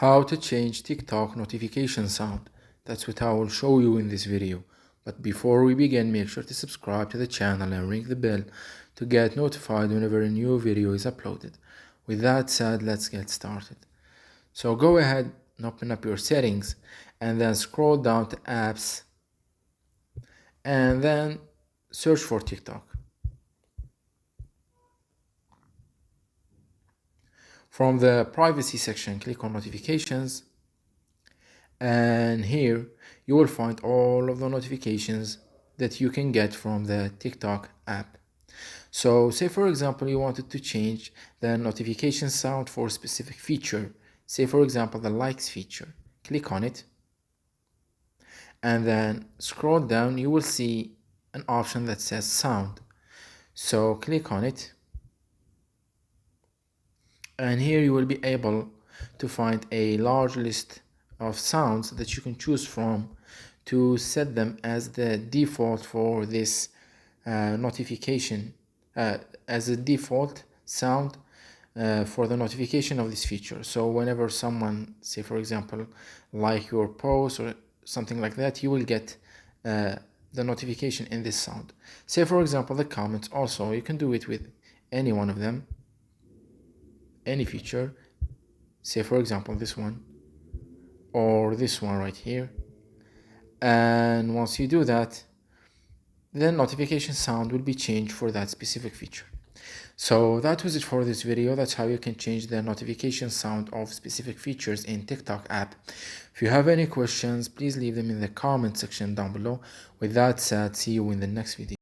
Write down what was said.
How to change TikTok notification sound. That's what I will show you in this video. But before we begin, make sure to subscribe to the channel and ring the bell to get notified whenever a new video is uploaded. With that said, let's get started. So go ahead and open up your settings and then scroll down to apps and then search for TikTok. From the privacy section, click on notifications, and here you will find all of the notifications that you can get from the TikTok app. So say for example you wanted to change the notification sound for a specific feature, say for example the likes feature. Click on it and then scroll down. You will see an option that says sound, so click on it, and here you will be able to find a large list of sounds that you can choose from to set them as the default for this notification, as a default sound for the notification of this feature. So whenever someone, say for example, like your post or something like that, you will get the notification in this sound. Say for example the comments also, you can do it with any one of them, any feature. Say for example this one or this one right here, and once you do that, then notification sound will be changed for that specific feature. So that was it for this video. That's how you can change the notification sound of specific features in TikTok app. If you have any questions, please leave them in the comment section down below. With that said, see you in the next video.